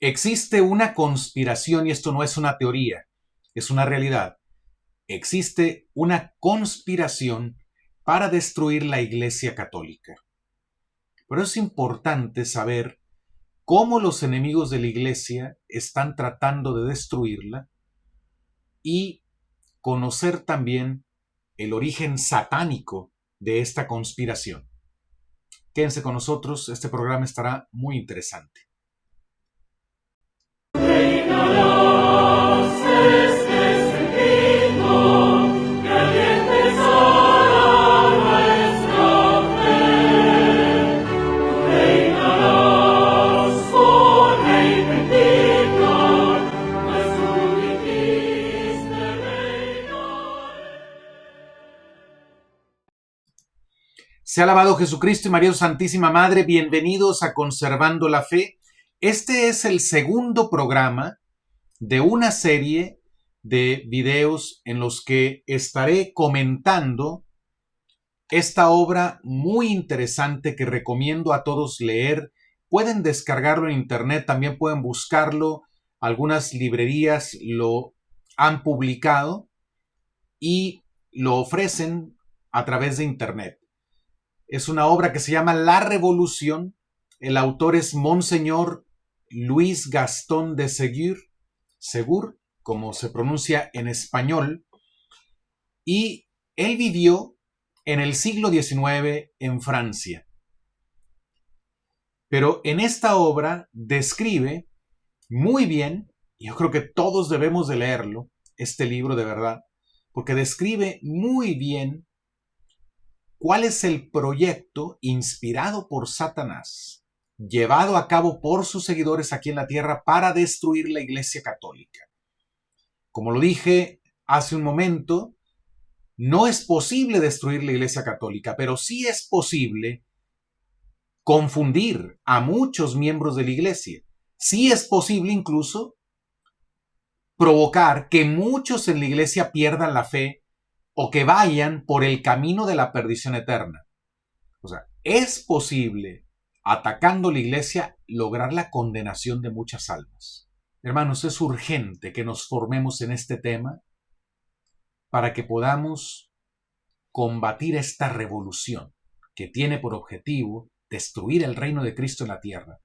Existe una conspiración, y esto no es una teoría, es una realidad. Existe una conspiración para destruir la Iglesia Católica. Pero es importante saber cómo los enemigos de la Iglesia están tratando de destruirla y conocer también el origen satánico de esta conspiración. Quédense con nosotros, este programa estará muy interesante. Sea alabado Jesucristo y María Santísima Madre, bienvenidos a Conservando la Fe. Este es el segundo programa de una serie de videos en los que estaré comentando esta obra muy interesante que recomiendo a todos leer. Pueden descargarlo en internet, también pueden buscarlo. Algunas librerías lo han publicado y lo ofrecen a través de internet. Es una obra que se llama La Revolución. El autor es Monseñor Luis Gastón de Segur, como se pronuncia en español, y él vivió en el siglo XIX en Francia. Pero en esta obra describe muy bien, y yo creo que todos debemos de leerlo, este libro de verdad, porque describe muy bien cuál es el proyecto inspirado por Satanás, llevado a cabo por sus seguidores aquí en la tierra para destruir la Iglesia Católica. Como lo dije hace un momento, no es posible destruir la Iglesia Católica, pero sí es posible confundir a muchos miembros de la Iglesia. Sí es posible incluso provocar que muchos en la Iglesia pierdan la fe o que vayan por el camino de la perdición eterna. O sea, es posible, atacando la Iglesia, lograr la condenación de muchas almas. Hermanos, es urgente que nos formemos en este tema para que podamos combatir esta revolución que tiene por objetivo destruir el reino de Cristo en la tierra,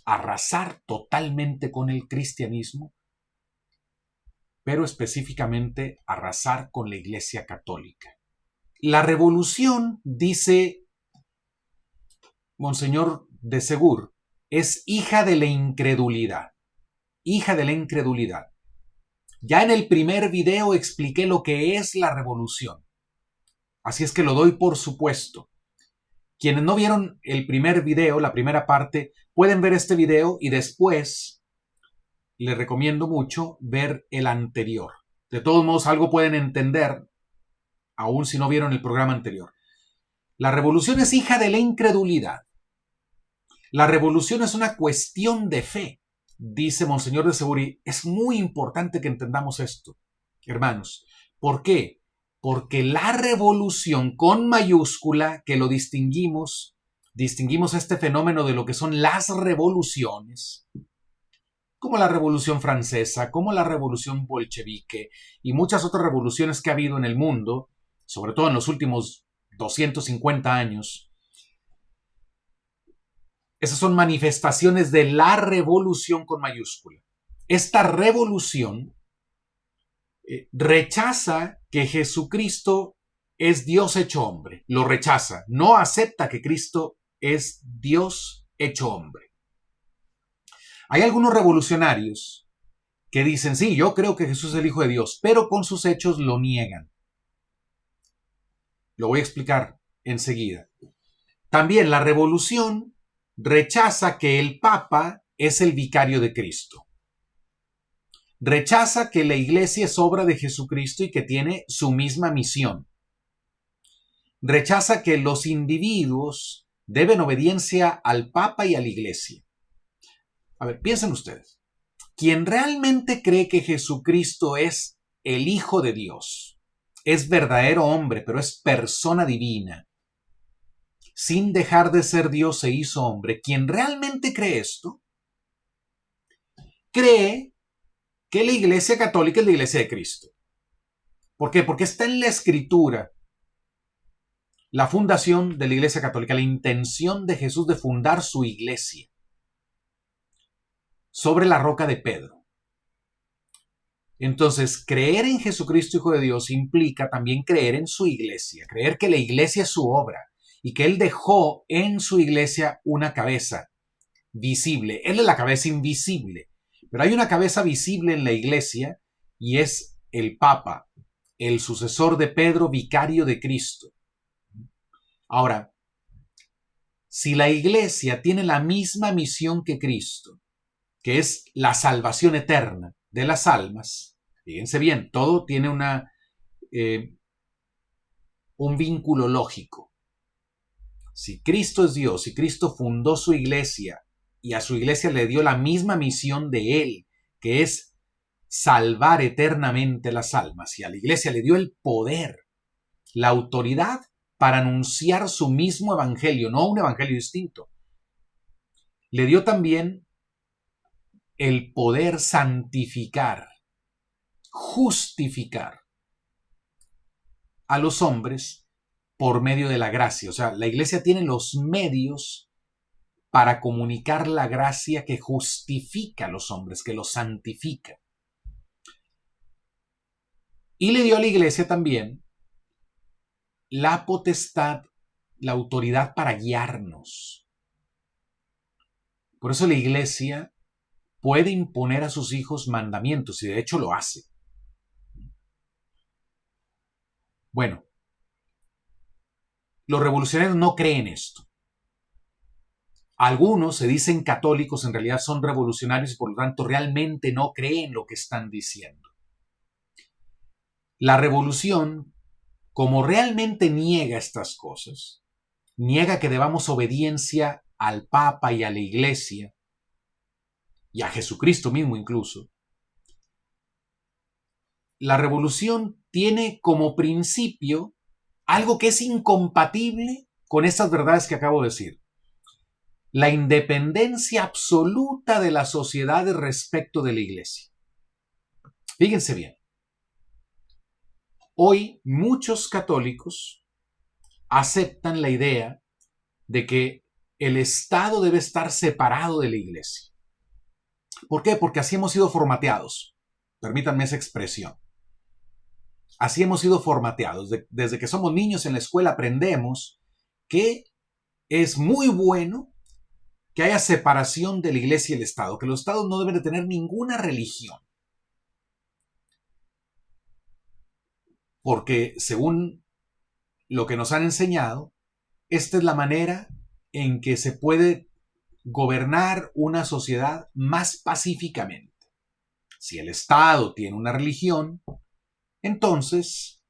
arrasar totalmente con el cristianismo, pero específicamente arrasar con la Iglesia Católica. La revolución, dice Monseñor de Segur, es hija de la incredulidad. Hija de la incredulidad. Ya en el primer video expliqué lo que es la revolución. Así es que lo doy por supuesto. Quienes no vieron el primer video, la primera parte, pueden ver este video y después les recomiendo mucho ver el anterior. De todos modos, algo pueden entender, aun si no vieron el programa anterior. La revolución es hija de la incredulidad. La revolución es una cuestión de fe, dice Monseñor de Segur. Es muy importante que entendamos esto, hermanos. ¿Por qué? Porque la revolución con mayúscula, que lo distinguimos este fenómeno de lo que son las revoluciones, como la Revolución Francesa, como la Revolución Bolchevique y muchas otras revoluciones que ha habido en el mundo, sobre todo en los últimos 250 años. Esas son manifestaciones de la revolución con mayúscula. Esta revolución rechaza que Jesucristo es Dios hecho hombre. Lo rechaza. No acepta que Cristo es Dios hecho hombre. Hay algunos revolucionarios que dicen, sí, yo creo que Jesús es el Hijo de Dios, pero con sus hechos lo niegan. Lo voy a explicar enseguida. También la revolución rechaza que el Papa es el vicario de Cristo. Rechaza que la Iglesia es obra de Jesucristo y que tiene su misma misión. Rechaza que los individuos deben obediencia al Papa y a la Iglesia. A ver, piensen ustedes. Quien realmente cree que Jesucristo es el Hijo de Dios, es verdadero hombre, pero es persona divina, sin dejar de ser Dios se hizo hombre, quien realmente cree esto, cree que la Iglesia Católica es la Iglesia de Cristo. ¿Por qué? Porque está en la Escritura la fundación de la Iglesia Católica, la intención de Jesús de fundar su iglesia sobre la roca de Pedro. Entonces, creer en Jesucristo, Hijo de Dios, implica también creer en su iglesia, creer que la iglesia es su obra y que Él dejó en su iglesia una cabeza visible. Él es la cabeza invisible, pero hay una cabeza visible en la iglesia y es el Papa, el sucesor de Pedro, vicario de Cristo. Ahora, si la iglesia tiene la misma misión que Cristo, que es la salvación eterna de las almas, fíjense bien, todo tiene un vínculo lógico. Si Cristo es Dios, si Cristo fundó su iglesia y a su iglesia le dio la misma misión de Él, que es salvar eternamente las almas, y a la iglesia le dio el poder, la autoridad para anunciar su mismo evangelio, no un evangelio distinto. Le dio también el poder santificar, justificar a los hombres por medio de la gracia. O sea, la iglesia tiene los medios para comunicar la gracia que justifica a los hombres, que los santifica. Y le dio a la iglesia también la potestad, la autoridad para guiarnos. Por eso la iglesia puede imponer a sus hijos mandamientos y de hecho lo hace. Bueno, los revolucionarios no creen esto. Algunos se dicen católicos, en realidad son revolucionarios y por lo tanto realmente no creen lo que están diciendo. La revolución, como realmente niega estas cosas, niega que debamos obediencia al Papa y a la Iglesia, y a Jesucristo mismo incluso, la revolución tiene como principio algo que es incompatible con estas verdades que acabo de decir. La independencia absoluta de las sociedades respecto de la Iglesia. Fíjense bien. Hoy muchos católicos aceptan la idea de que el Estado debe estar separado de la Iglesia. ¿Por qué? Porque así hemos sido formateados. Permítanme esa expresión. Así hemos sido formateados. Desde que somos niños en la escuela aprendemos que es muy bueno que haya separación de la Iglesia y el Estado, que los Estados no deben de tener ninguna religión. Porque según lo que nos han enseñado, esta es la manera en que se puede gobernar una sociedad más pacíficamente. Si el Estado tiene una religión, entonces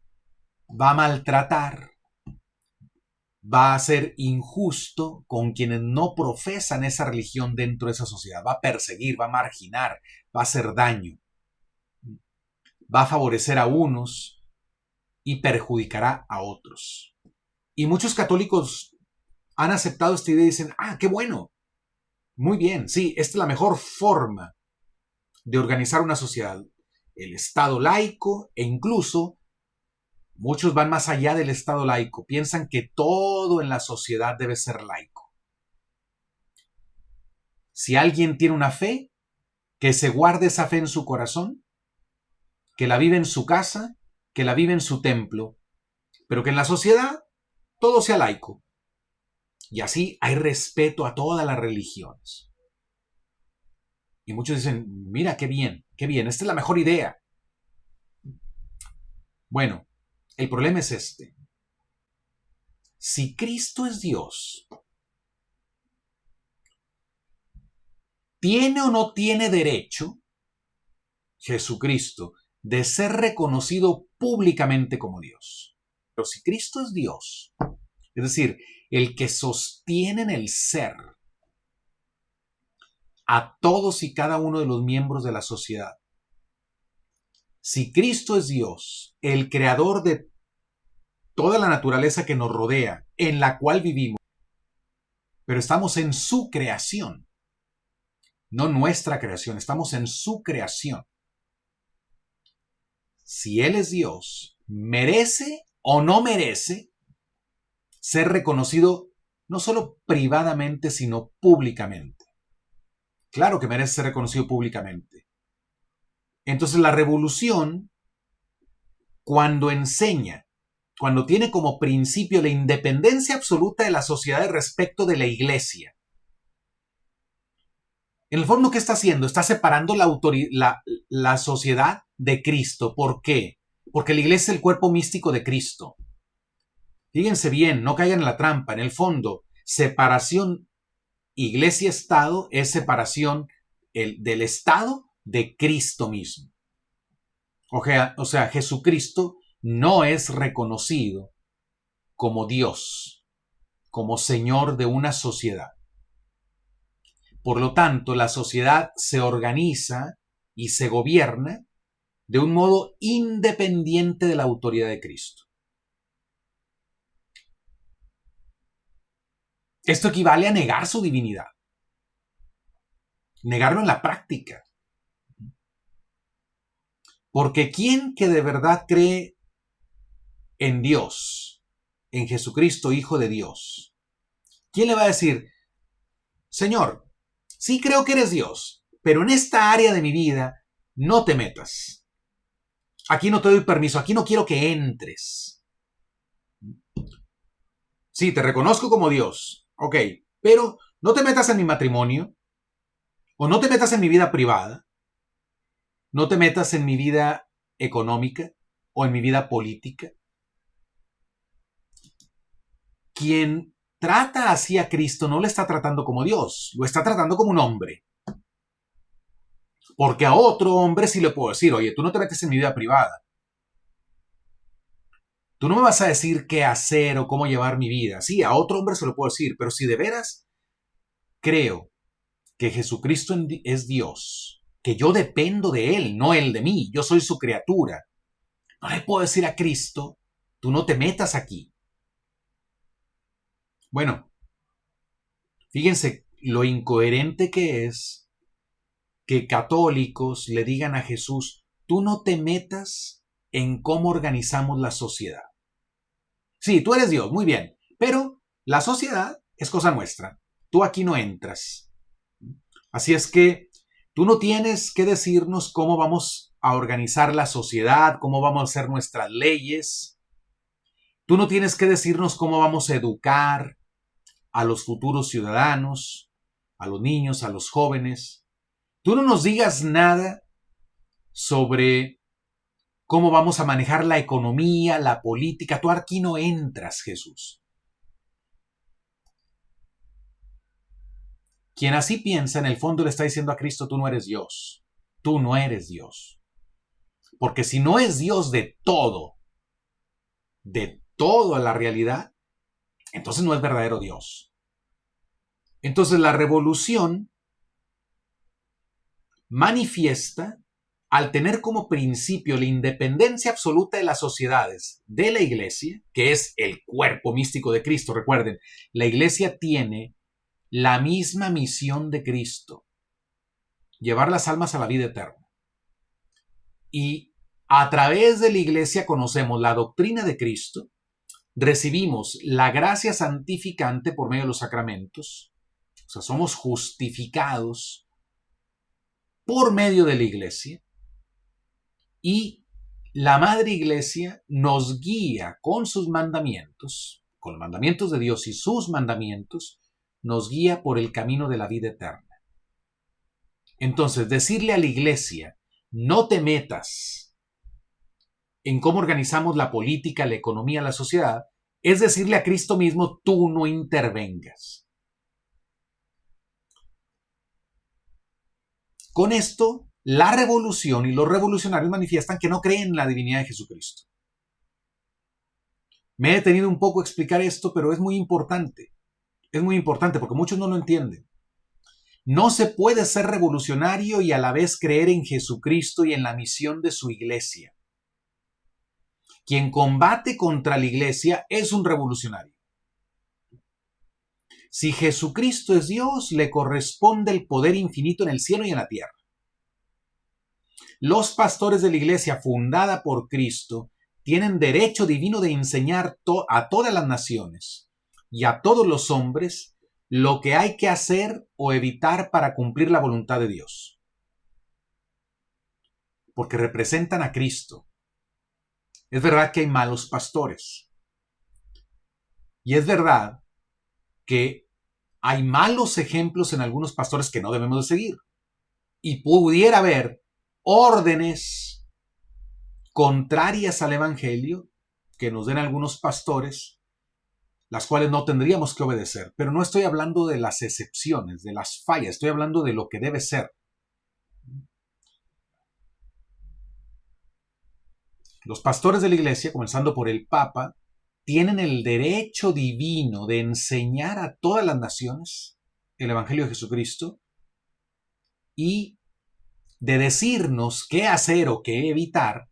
va a maltratar, va a ser injusto con quienes no profesan esa religión dentro de esa sociedad, va a perseguir, va a marginar, va a hacer daño, va a favorecer a unos y perjudicará a otros. Y muchos católicos han aceptado esta idea y dicen, qué bueno, muy bien, sí, esta es la mejor forma de organizar una sociedad. El Estado laico e incluso muchos van más allá del Estado laico, piensan que todo en la sociedad debe ser laico. Si alguien tiene una fe, que se guarde esa fe en su corazón, que la vive en su casa, que la vive en su templo, pero que en la sociedad todo sea laico. Y así hay respeto a todas las religiones. Y muchos dicen, mira, qué bien, esta es la mejor idea. Bueno, el problema es este. Si Cristo es Dios, ¿tiene o no tiene derecho Jesucristo de ser reconocido públicamente como Dios? Pero si Cristo es Dios, es decir, el que sostiene en el ser a todos y cada uno de los miembros de la sociedad, si Cristo es Dios, el creador de toda la naturaleza que nos rodea, en la cual vivimos, pero estamos en su creación, no nuestra creación, estamos en su creación. Si Él es Dios, ¿merece o no merece ser reconocido no solo privadamente, sino públicamente? Claro que merece ser reconocido públicamente. Entonces la revolución, cuando enseña, cuando tiene como principio la independencia absoluta de la sociedad respecto de la iglesia, en el fondo, ¿qué está haciendo? Está separando la sociedad de Cristo. ¿Por qué? Porque la iglesia es el cuerpo místico de Cristo. Fíjense bien, no caigan en la trampa. En el fondo, separación iglesia-estado es separación del estado de Cristo mismo. O sea, Jesucristo no es reconocido como Dios, como Señor de una sociedad. Por lo tanto, la sociedad se organiza y se gobierna de un modo independiente de la autoridad de Cristo. Esto equivale a negar su divinidad, negarlo en la práctica. Porque ¿quién que de verdad cree en Dios, en Jesucristo, Hijo de Dios? ¿Quién le va a decir, Señor, sí creo que eres Dios, pero en esta área de mi vida no te metas? Aquí no te doy permiso, aquí no quiero que entres. Sí, te reconozco como Dios, ok, pero no te metas en mi matrimonio, o no te metas en mi vida privada, no te metas en mi vida económica o en mi vida política. Quien trata así a Cristo no le está tratando como Dios, lo está tratando como un hombre. Porque a otro hombre sí le puedo decir, oye, tú no te metes en mi vida privada. Tú no me vas a decir qué hacer o cómo llevar mi vida. Sí, a otro hombre se lo puedo decir, pero si de veras creo que Jesucristo es Dios, que yo dependo de Él, no Él de mí, yo soy su criatura, no le puedo decir a Cristo, tú no te metas aquí. Bueno, fíjense lo incoherente que es que católicos le digan a Jesús, tú no te metas en cómo organizamos la sociedad. Sí, tú eres Dios, muy bien, pero la sociedad es cosa nuestra. Tú aquí no entras. Así es que tú no tienes que decirnos cómo vamos a organizar la sociedad, cómo vamos a hacer nuestras leyes. Tú no tienes que decirnos cómo vamos a educar a los futuros ciudadanos, a los niños, a los jóvenes. Tú no nos digas nada sobre cómo vamos a manejar la economía, la política. Tú aquí no entras, Jesús. Quien así piensa, en el fondo le está diciendo a Cristo, tú no eres Dios. Tú no eres Dios. Porque si no es Dios de toda la realidad, entonces no es verdadero Dios. Entonces la revolución manifiesta, al tener como principio la independencia absoluta de las sociedades de la iglesia, que es el cuerpo místico de Cristo. Recuerden, la iglesia tiene la misma misión de Cristo, llevar las almas a la vida eterna. Y a través de la iglesia conocemos la doctrina de Cristo, recibimos la gracia santificante por medio de los sacramentos, o sea, somos justificados por medio de la iglesia, y la Madre Iglesia nos guía con sus mandamientos, con los mandamientos de Dios y sus mandamientos, nos guía por el camino de la vida eterna. Entonces, decirle a la Iglesia, no te metas en cómo organizamos la política, la economía, la sociedad, es decirle a Cristo mismo, tú no intervengas. Con esto, la revolución y los revolucionarios manifiestan que no creen en la divinidad de Jesucristo. Me he detenido un poco a explicar esto, pero es muy importante. Es muy importante porque muchos no lo entienden. No se puede ser revolucionario y a la vez creer en Jesucristo y en la misión de su iglesia. Quien combate contra la iglesia es un revolucionario. Si Jesucristo es Dios, le corresponde el poder infinito en el cielo y en la tierra. Los pastores de la iglesia fundada por Cristo tienen derecho divino de enseñar a todas las naciones y a todos los hombres lo que hay que hacer o evitar para cumplir la voluntad de Dios. Porque representan a Cristo. Es verdad que hay malos pastores. Y es verdad que hay malos ejemplos en algunos pastores que no debemos de seguir. Y pudiera haber órdenes contrarias al evangelio que nos den algunos pastores, las cuales no tendríamos que obedecer. Pero no estoy hablando de las excepciones, de las fallas, estoy hablando de lo que debe ser. Los pastores de la iglesia, comenzando por el Papa, tienen el derecho divino de enseñar a todas las naciones el evangelio de Jesucristo y de decirnos qué hacer o qué evitar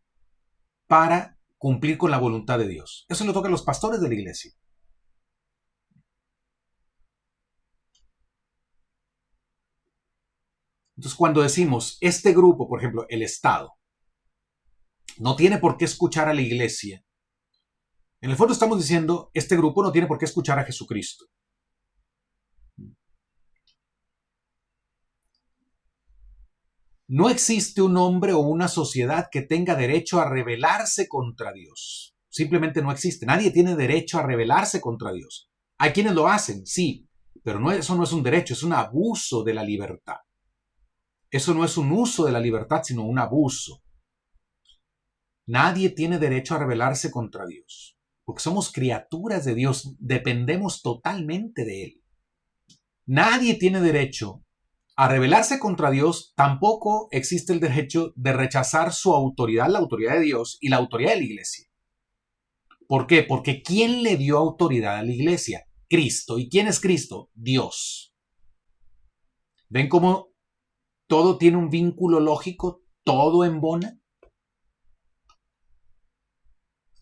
para cumplir con la voluntad de Dios. Eso le toca a los pastores de la iglesia. Entonces, cuando decimos este grupo, por ejemplo, el Estado, no tiene por qué escuchar a la iglesia, en el fondo estamos diciendo, este grupo no tiene por qué escuchar a Jesucristo. No existe un hombre o una sociedad que tenga derecho a rebelarse contra Dios. Simplemente no existe. Nadie tiene derecho a rebelarse contra Dios. Hay quienes lo hacen, sí, pero eso no es un derecho, es un abuso de la libertad. Eso no es un uso de la libertad, sino un abuso. Nadie tiene derecho a rebelarse contra Dios, porque somos criaturas de Dios, dependemos totalmente de Él. Nadie tiene derecho a rebelarse contra Dios, tampoco existe el derecho de rechazar su autoridad, la autoridad de Dios y la autoridad de la iglesia. ¿Por qué? Porque ¿quién le dio autoridad a la iglesia? Cristo. ¿Y quién es Cristo? Dios. ¿Ven cómo todo tiene un vínculo lógico? ¿Todo embona?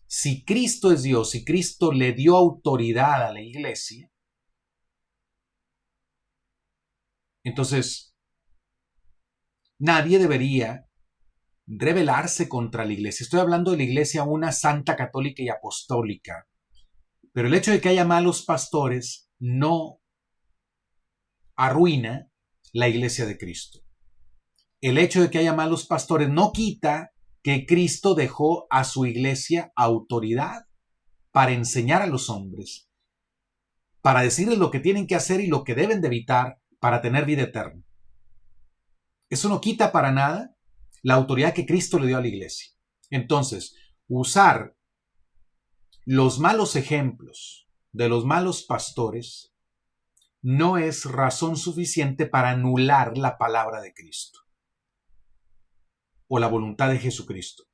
Si Cristo es Dios, si Cristo le dio autoridad a la iglesia, entonces nadie debería rebelarse contra la iglesia. Estoy hablando de la iglesia una santa, católica y apostólica. Pero el hecho de que haya malos pastores no arruina la iglesia de Cristo. El hecho de que haya malos pastores no quita que Cristo dejó a su iglesia autoridad para enseñar a los hombres, para decirles lo que tienen que hacer y lo que deben de evitar para tener vida eterna. Eso no quita para nada la autoridad que Cristo le dio a la iglesia. Entonces, usar los malos ejemplos de los malos pastores no es razón suficiente para anular la palabra de Cristo o la voluntad de Jesucristo.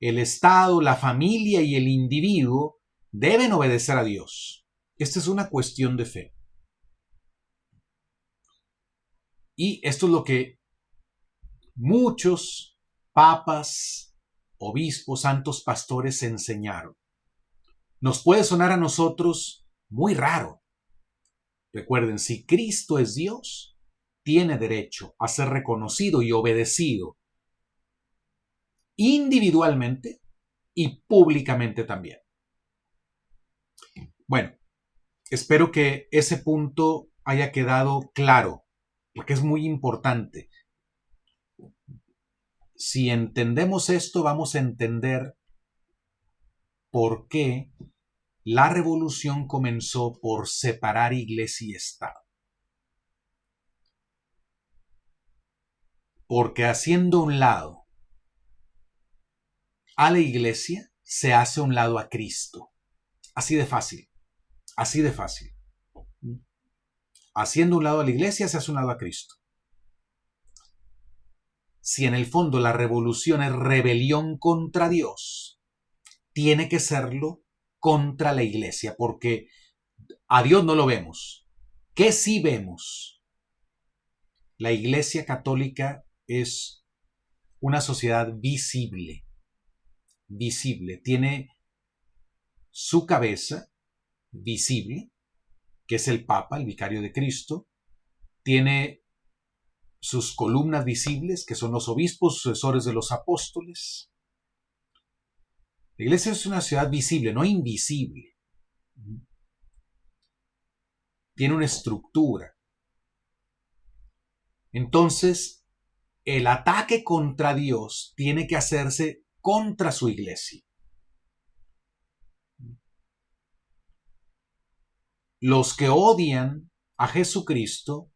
El Estado, la familia y el individuo deben obedecer a Dios. Esta es una cuestión de fe. Y esto es lo que muchos papas, obispos, santos pastores enseñaron. Nos puede sonar a nosotros muy raro. Recuerden, si Cristo es Dios, tiene derecho a ser reconocido y obedecido individualmente y públicamente también. Bueno, espero que ese punto haya quedado claro, porque es muy importante. Si entendemos esto, vamos a entender por qué la revolución comenzó por separar iglesia y Estado. Porque haciendo un lado a la iglesia, se hace un lado a Cristo. Así de fácil. Así de fácil. Haciendo un lado a la iglesia, se hace un lado a Cristo. Si en el fondo la revolución es rebelión contra Dios, tiene que serlo contra la iglesia, porque a Dios no lo vemos. ¿Qué sí vemos? La iglesia católica es una sociedad visible. Visible. Tiene su cabeza visible, que es el Papa, el vicario de Cristo. Tiene sus columnas visibles, que son los obispos sucesores de los apóstoles. La iglesia es una ciudad visible, no invisible. Tiene una estructura. Entonces, el ataque contra Dios tiene que hacerse contra su iglesia. Los que odian a Jesucristo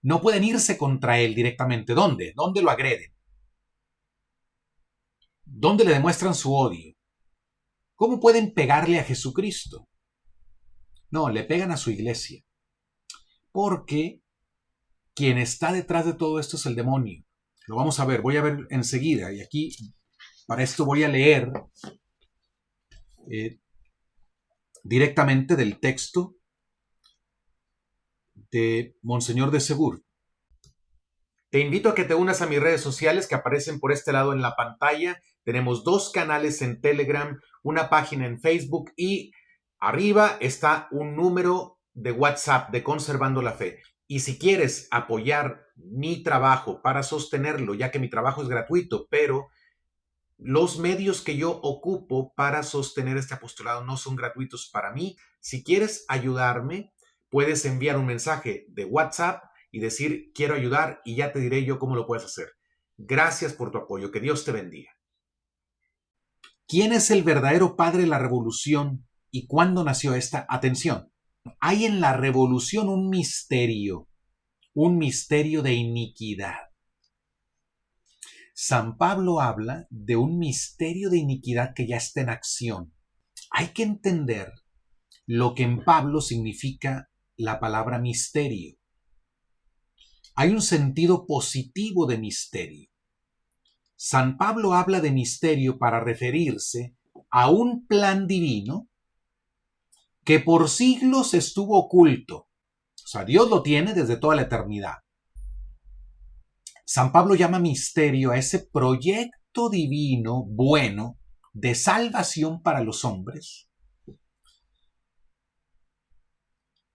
no pueden irse contra él directamente. ¿Dónde? ¿Dónde lo agreden? ¿Dónde le demuestran su odio? ¿Cómo pueden pegarle a Jesucristo? No, le pegan a su iglesia. Porque quien está detrás de todo esto es el demonio. Lo vamos a ver, voy a ver enseguida. Y aquí, para esto voy a leer directamente del texto de Monseñor de Segur. Te invito a que te unas a mis redes sociales que aparecen por este lado en la pantalla. Tenemos 2 canales en Telegram, una página en Facebook y arriba está un número de WhatsApp de Conservando la Fe. Y si quieres apoyar mi trabajo para sostenerlo, ya que mi trabajo es gratuito, pero los medios que yo ocupo para sostener este apostolado no son gratuitos para mí. Si quieres ayudarme, puedes enviar un mensaje de WhatsApp y decir quiero ayudar y ya te diré yo cómo lo puedes hacer. Gracias por tu apoyo. Que Dios te bendiga. ¿Quién es el verdadero padre de la revolución y cuándo nació esta? Atención, hay en la revolución un misterio de iniquidad. San Pablo habla de un misterio de iniquidad que ya está en acción. Hay que entender lo que en Pablo significa la palabra misterio. Hay un sentido positivo de misterio. San Pablo habla de misterio para referirse a un plan divino que por siglos estuvo oculto. O sea, Dios lo tiene desde toda la eternidad. San Pablo llama misterio a ese proyecto divino bueno de salvación para los hombres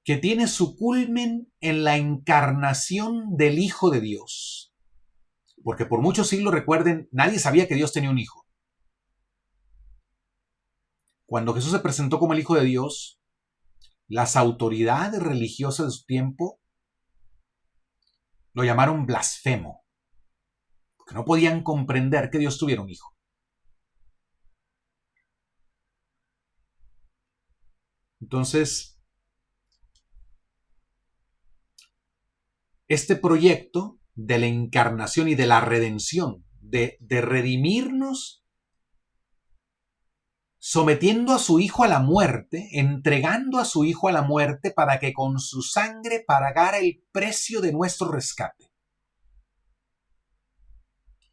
que tiene su culmen en la encarnación del Hijo de Dios. Porque por muchos siglos, recuerden, nadie sabía que Dios tenía un hijo. Cuando Jesús se presentó como el Hijo de Dios, las autoridades religiosas de su tiempo lo llamaron blasfemo, porque no podían comprender que Dios tuviera un hijo. Entonces, este proyecto de la encarnación y de la redención, de redimirnos sometiendo a su hijo a la muerte, entregando a su hijo a la muerte para que con su sangre pagara el precio de nuestro rescate.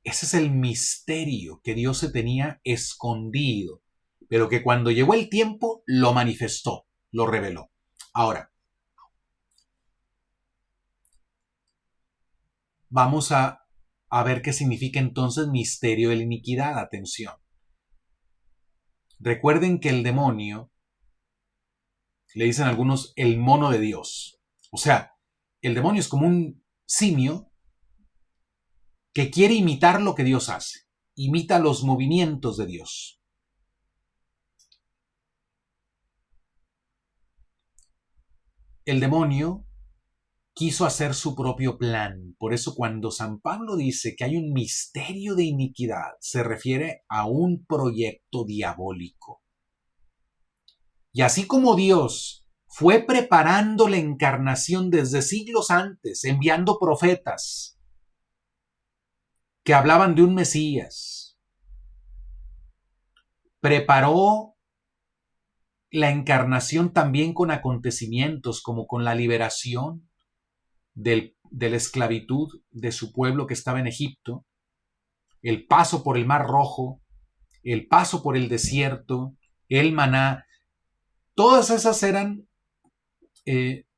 Ese es el misterio que Dios se tenía escondido, pero que cuando llegó el tiempo lo manifestó, lo reveló. Ahora, vamos a ver qué significa entonces misterio de la iniquidad. Atención. Recuerden que el demonio, le dicen algunos, el mono de Dios. O sea, el demonio es como un simio que quiere imitar lo que Dios hace. Imita los movimientos de Dios. El demonio quiso hacer su propio plan. Por eso cuando San Pablo dice que hay un misterio de iniquidad, se refiere a un proyecto diabólico. Y así como Dios fue preparando la encarnación desde siglos antes, enviando profetas que hablaban de un Mesías, preparó la encarnación también con acontecimientos como con la liberación de la esclavitud de su pueblo que estaba en Egipto, el paso por el Mar Rojo, el paso por el desierto, el maná. Todas esas eran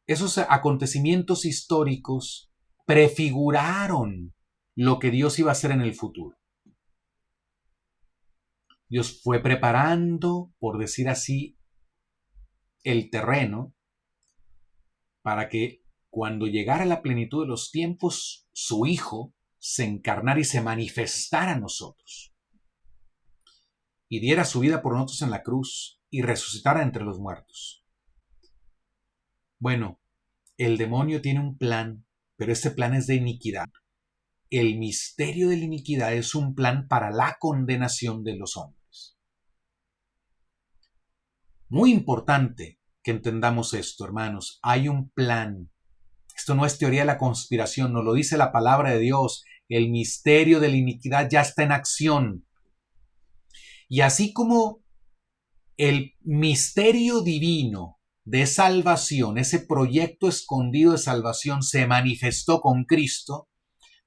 esos acontecimientos históricos prefiguraron lo que Dios iba a hacer en el futuro. Dios fue preparando, por decir así, el terreno para que cuando llegara la plenitud de los tiempos, su Hijo se encarnara y se manifestara a nosotros, y diera su vida por nosotros en la cruz, y resucitara entre los muertos. Bueno, el demonio tiene un plan, pero este plan es de iniquidad. El misterio de la iniquidad es un plan para la condenación de los hombres. Muy importante que entendamos esto, hermanos. Hay un plan. Esto no es teoría de la conspiración, nos lo dice la palabra de Dios. El misterio de la iniquidad ya está en acción. Y así como el misterio divino de salvación, ese proyecto escondido de salvación se manifestó con Cristo,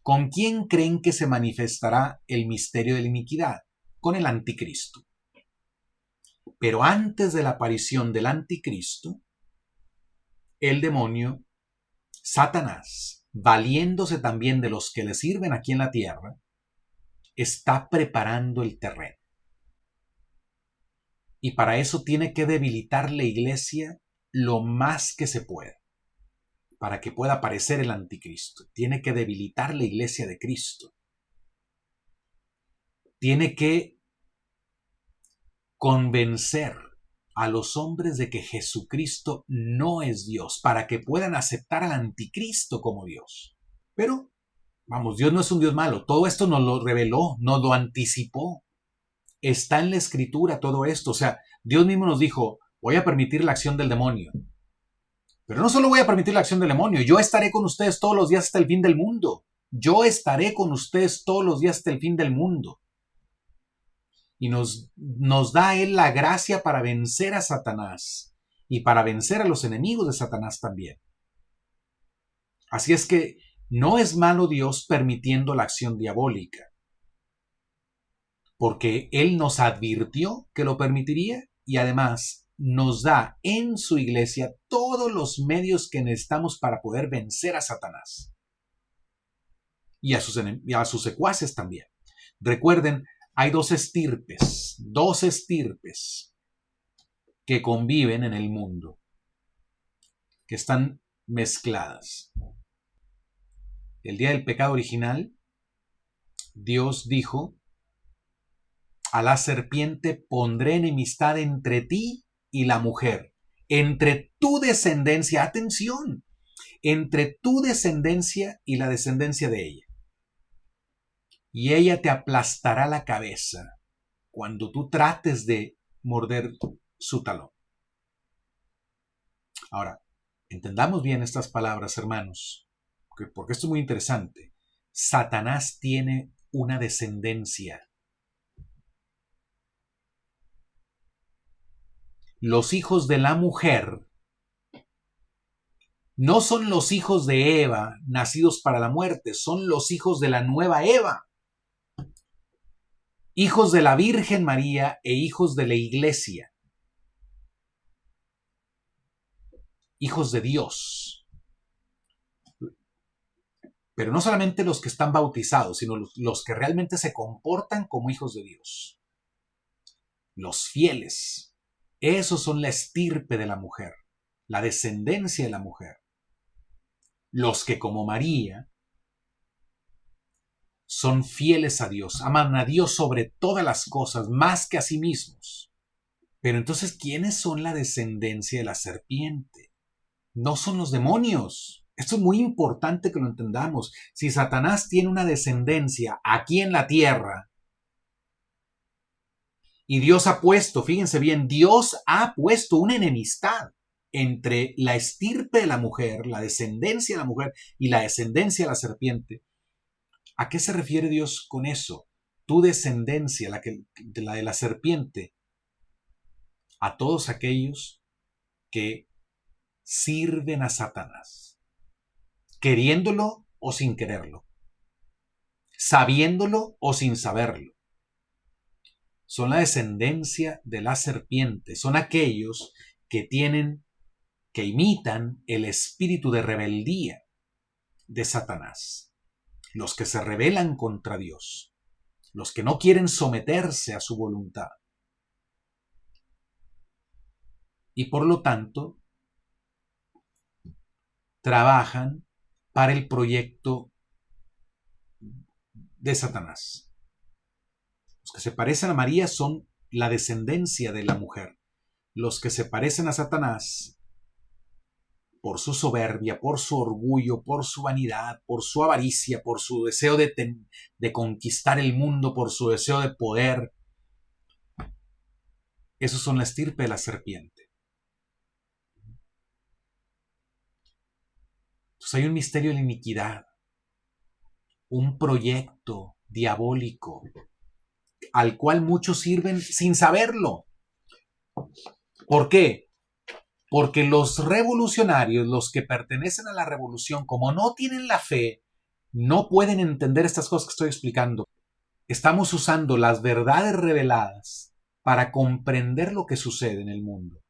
¿con quién creen que se manifestará el misterio de la iniquidad? Con el anticristo. Pero antes de la aparición del anticristo, el demonio, Satanás, valiéndose también de los que le sirven aquí en la tierra, está preparando el terreno. Y para eso tiene que debilitar la iglesia lo más que se pueda, para que pueda aparecer el anticristo. Tiene que debilitar la iglesia de Cristo. Tiene que convencer a los hombres de que Jesucristo no es Dios, para que puedan aceptar al anticristo como Dios. Pero, vamos, Dios no es un Dios malo. Todo esto nos lo reveló, nos lo anticipó. Está en la Escritura todo esto. O sea, Dios mismo nos dijo, voy a permitir la acción del demonio. Pero no solo voy a permitir la acción del demonio, yo estaré con ustedes todos los días hasta el fin del mundo. Yo estaré con ustedes todos los días hasta el fin del mundo. Y nos da Él la gracia para vencer a Satanás y para vencer a los enemigos de Satanás también. Así es que no es malo Dios permitiendo la acción diabólica, porque Él nos advirtió que lo permitiría y además nos da en su iglesia todos los medios que necesitamos para poder vencer a Satanás y a sus secuaces también. Recuerden, hay dos estirpes que conviven en el mundo, que están mezcladas. El día del pecado original, Dios dijo, a la serpiente pondré enemistad entre ti y la mujer, entre tu descendencia, atención, entre tu descendencia y la descendencia de ella. Y ella te aplastará la cabeza cuando tú trates de morder su talón. Ahora, entendamos bien estas palabras, hermanos, porque esto es muy interesante. Satanás tiene una descendencia. Los hijos de la mujer no son los hijos de Eva nacidos para la muerte, son los hijos de la nueva Eva. Hijos de la Virgen María e hijos de la Iglesia. Hijos de Dios. Pero no solamente los que están bautizados, sino los que realmente se comportan como hijos de Dios. Los fieles. Esos son la estirpe de la mujer, la descendencia de la mujer. Los que, como María, son fieles a Dios, aman a Dios sobre todas las cosas, más que a sí mismos. Pero entonces, ¿quiénes son la descendencia de la serpiente? No son los demonios. Esto es muy importante que lo entendamos. Si Satanás tiene una descendencia aquí en la tierra, y Dios ha puesto, fíjense bien, Dios ha puesto una enemistad entre la estirpe de la mujer, la descendencia de la mujer y la descendencia de la serpiente. ¿A qué se refiere Dios con eso? Tu descendencia, la de la serpiente, a todos aquellos que sirven a Satanás, queriéndolo o sin quererlo, sabiéndolo o sin saberlo. Son la descendencia de la serpiente, son aquellos que imitan el espíritu de rebeldía de Satanás, los que se rebelan contra Dios, los que no quieren someterse a su voluntad. Y por lo tanto, trabajan para el proyecto de Satanás. Los que se parecen a María son la descendencia de la mujer. Los que se parecen a Satanás, por su soberbia, por su orgullo, por su vanidad, por su avaricia, por su deseo de conquistar el mundo, por su deseo de poder, esos son la estirpe de la serpiente. Entonces hay un misterio de la iniquidad, un proyecto diabólico al cual muchos sirven sin saberlo. ¿Por qué? Porque los revolucionarios, los que pertenecen a la revolución, como no tienen la fe, no pueden entender estas cosas que estoy explicando. Estamos usando las verdades reveladas para comprender lo que sucede en el mundo.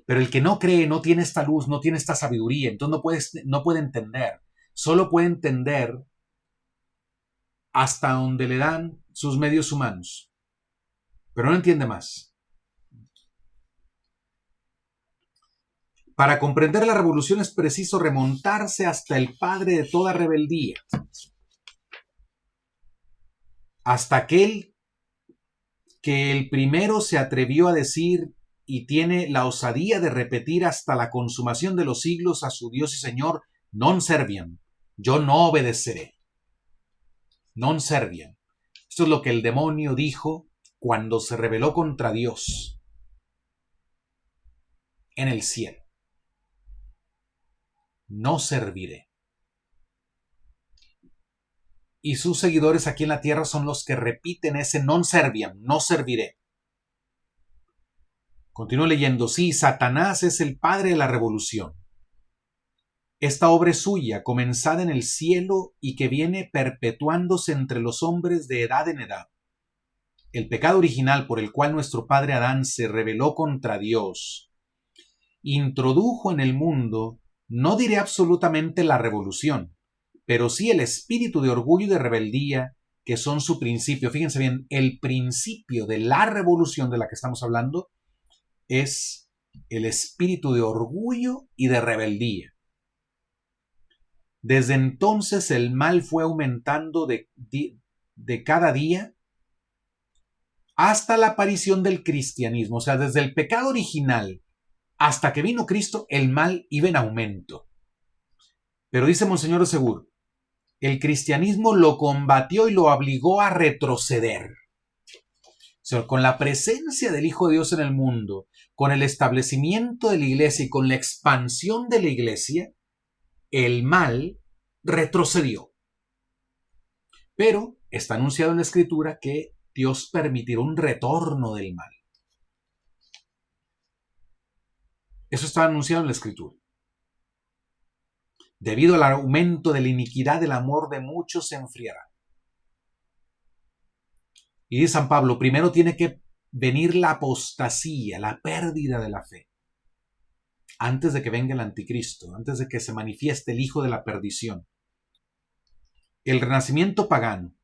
Pero el que no cree, no tiene esta luz, no tiene esta sabiduría, entonces no puede entender. Solo puede entender hasta donde le dan sus medios humanos. Pero no entiende más. Para comprender la revolución es preciso remontarse hasta el padre de toda rebeldía, hasta aquel que el primero se atrevió a decir y tiene la osadía de repetir hasta la consumación de los siglos a su Dios y Señor: non serviam, yo no obedeceré. Non serviam. Esto es lo que el demonio dijo cuando se rebeló contra Dios en el cielo. No serviré. Y sus seguidores aquí en la tierra son los que repiten ese non serviam, no serviré. Continúo leyendo. Sí, Satanás es el padre de la revolución. Esta obra es suya, comenzada en el cielo y que viene perpetuándose entre los hombres de edad en edad. El pecado original por el cual nuestro padre Adán se rebeló contra Dios introdujo en el mundo, no diré absolutamente la revolución, pero sí el espíritu de orgullo y de rebeldía, que son su principio. Fíjense bien, el principio de la revolución de la que estamos hablando es el espíritu de orgullo y de rebeldía. Desde entonces el mal fue aumentando de cada día hasta la aparición del cristianismo. O sea, desde el pecado original hasta que vino Cristo, el mal iba en aumento. Pero dice Monseñor de Segur, el cristianismo lo combatió y lo obligó a retroceder. O sea, con la presencia del Hijo de Dios en el mundo, con el establecimiento de la iglesia y con la expansión de la iglesia, el mal retrocedió. Pero está anunciado en la Escritura que Dios permitirá un retorno del mal. Eso está anunciado en la Escritura. Debido al aumento de la iniquidad, el amor de muchos se enfriará. Y dice San Pablo, primero tiene que venir la apostasía, la pérdida de la fe, antes de que venga el anticristo, antes de que se manifieste el hijo de la perdición. El renacimiento pagano.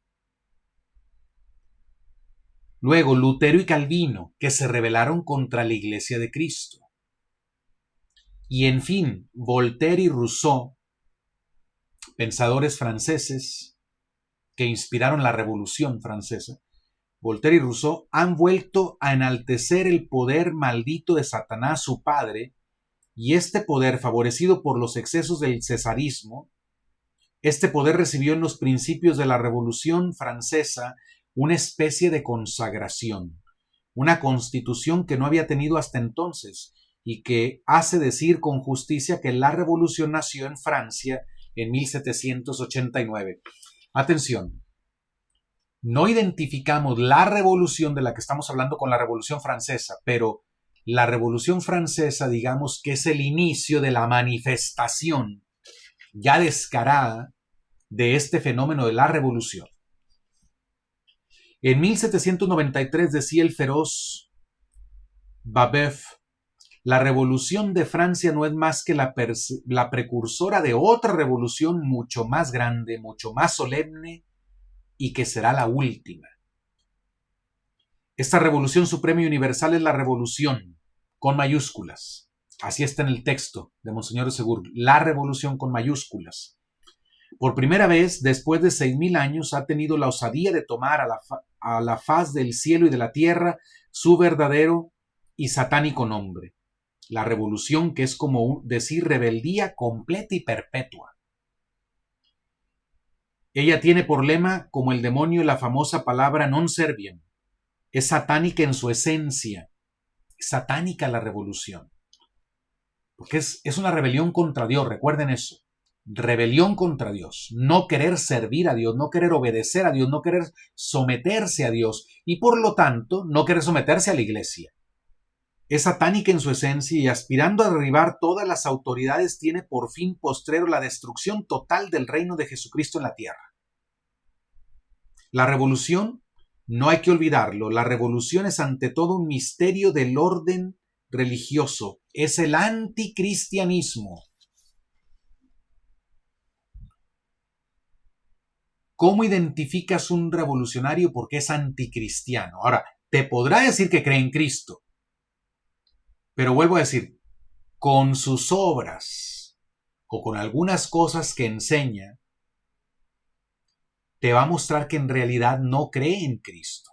Luego Lutero y Calvino, que se rebelaron contra la Iglesia de Cristo. Y en fin, Voltaire y Rousseau, pensadores franceses que inspiraron la Revolución Francesa. Voltaire y Rousseau han vuelto a enaltecer el poder maldito de Satanás, su padre, y este poder, favorecido por los excesos del cesarismo, este poder recibió en los principios de la Revolución Francesa una especie de consagración, una constitución que no había tenido hasta entonces y que hace decir con justicia que la revolución nació en Francia en 1789. Atención, no identificamos la revolución de la que estamos hablando con la Revolución Francesa, pero la Revolución Francesa, digamos que es el inicio de la manifestación ya descarada de este fenómeno de la revolución. En 1793 decía el feroz Babeuf, la revolución de Francia no es más que la precursora de otra revolución mucho más grande, mucho más solemne y que será la última. Esta revolución suprema y universal es la revolución, con mayúsculas, Así está en el texto de Monseñor de Segur, la revolución con mayúsculas. Por primera vez, después de 6,000 años, ha tenido la osadía de tomar a la faz del cielo y de la tierra su verdadero y satánico nombre. La revolución, que es como decir rebeldía completa y perpetua. Ella tiene por lema, como el demonio, la famosa palabra non serviam. Es satánica en su esencia. Es satánica la revolución. Porque es una rebelión contra Dios, recuerden eso. Rebelión contra Dios, no querer servir a Dios, no querer obedecer a Dios, no querer someterse a Dios y por lo tanto no querer someterse a la iglesia. Es satánica en su esencia y aspirando a derribar todas las autoridades tiene por fin postrero la destrucción total del reino de Jesucristo en la tierra. La revolución, no hay que olvidarlo, la revolución es ante todo un misterio del orden religioso, es el anticristianismo. ¿Cómo identificas un revolucionario porque es anticristiano? Ahora, te podrá decir que cree en Cristo, pero vuelvo a decir, con sus obras o con algunas cosas que enseña, te va a mostrar que en realidad no cree en Cristo.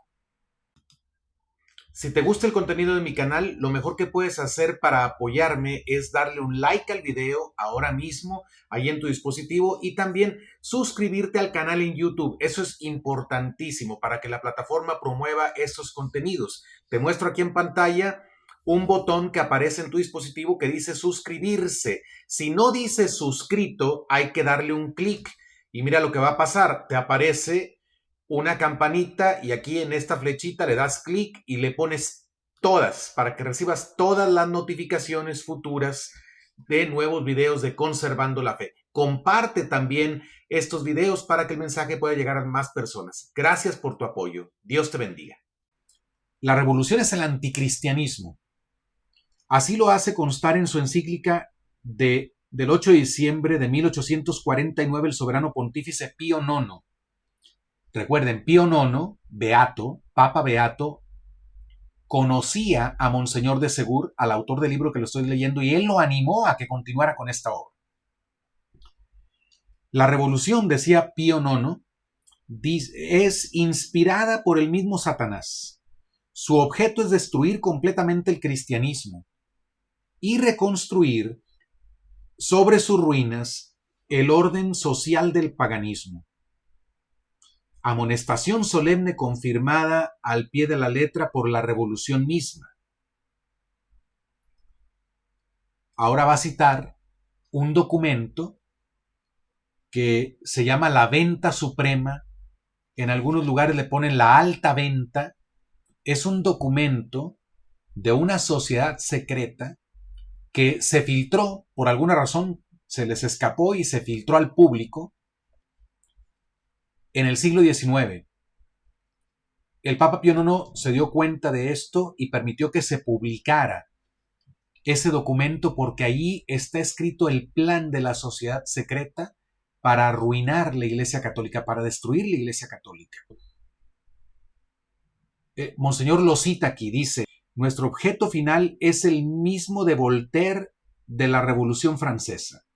Si te gusta el contenido de mi canal, lo mejor que puedes hacer para apoyarme es darle un like al video ahora mismo, ahí en tu dispositivo, y también suscribirte al canal en YouTube. Eso es importantísimo para que la plataforma promueva estos contenidos. Te muestro aquí en pantalla un botón que aparece en tu dispositivo que dice suscribirse. Si no dice suscrito, hay que darle un clic. Y mira lo que va a pasar. Te aparece una campanita y aquí en esta flechita le das clic y le pones todas para que recibas todas las notificaciones futuras de nuevos videos de Conservando la Fe. Comparte también estos videos para que el mensaje pueda llegar a más personas. Gracias por tu apoyo. Dios te bendiga. La revolución es el anticristianismo. Así lo hace constar en su encíclica del 8 de diciembre de 1849 el soberano pontífice Pío IX. Recuerden, Pío IX, beato, papa beato, conocía a Monseñor de Segur, al autor del libro que lo estoy leyendo, y él lo animó a que continuara con esta obra. La revolución, decía Pío IX, es inspirada por el mismo Satanás. Su objeto es destruir completamente el cristianismo y reconstruir sobre sus ruinas el orden social del paganismo. Amonestación solemne confirmada al pie de la letra por la revolución misma. Ahora va a citar un documento que se llama la venta suprema. En algunos lugares le ponen la alta venta. Es un documento de una sociedad secreta que se filtró, por alguna razón se les escapó y se filtró al público en el siglo XIX. El Papa Pío IX se dio cuenta de esto y permitió que se publicara ese documento porque allí está escrito el plan de la sociedad secreta para arruinar la Iglesia Católica, para destruir la Iglesia Católica. Monseñor lo cita aquí, dice, nuestro objeto final es el mismo de Voltaire de la Revolución Francesa.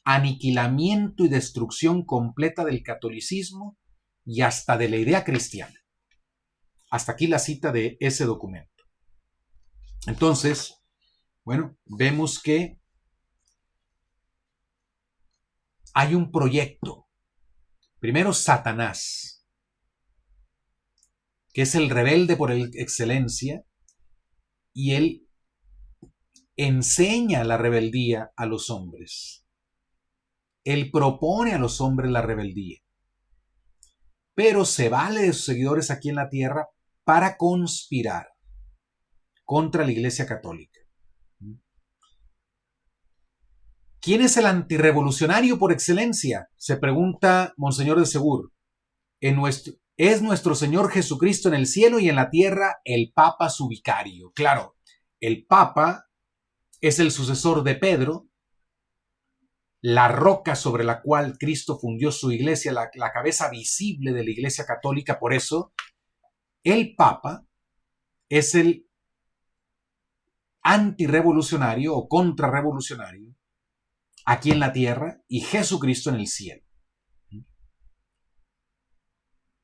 Aniquilamiento y destrucción completa del catolicismo y hasta de la idea cristiana. Hasta aquí la cita de ese documento. Entonces, bueno, vemos que hay un proyecto. Primero, Satanás, que es el rebelde por excelencia, y él enseña la rebeldía a los hombres. Él propone a los hombres la rebeldía, pero se vale de sus seguidores aquí en la tierra para conspirar contra la Iglesia Católica. ¿Quién es el antirrevolucionario por excelencia? Se pregunta Monseñor de Segur. Es nuestro Señor Jesucristo en el cielo y en la tierra, el Papa su vicario. Claro, el Papa es el sucesor de Pedro, la roca sobre la cual Cristo fundió su iglesia, la cabeza visible de la Iglesia Católica. Por eso, el Papa es el antirrevolucionario o contrarrevolucionario aquí en la tierra y Jesucristo en el cielo.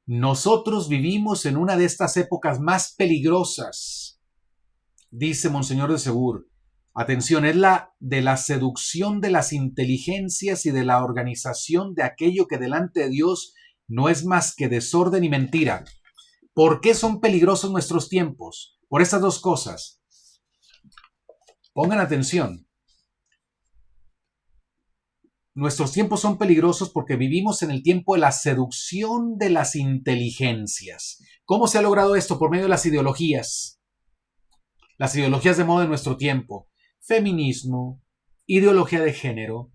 Nosotros vivimos en una de estas épocas más peligrosas, dice Monseñor de Segur. Atención, es la de la seducción de las inteligencias y de la organización de aquello que delante de Dios no es más que desorden y mentira. ¿Por qué son peligrosos nuestros tiempos? Por estas dos cosas. Pongan atención. Nuestros tiempos son peligrosos porque vivimos en el tiempo de la seducción de las inteligencias. ¿Cómo se ha logrado esto? Por medio de las ideologías. Las ideologías de moda de nuestro tiempo. Feminismo, ideología de género,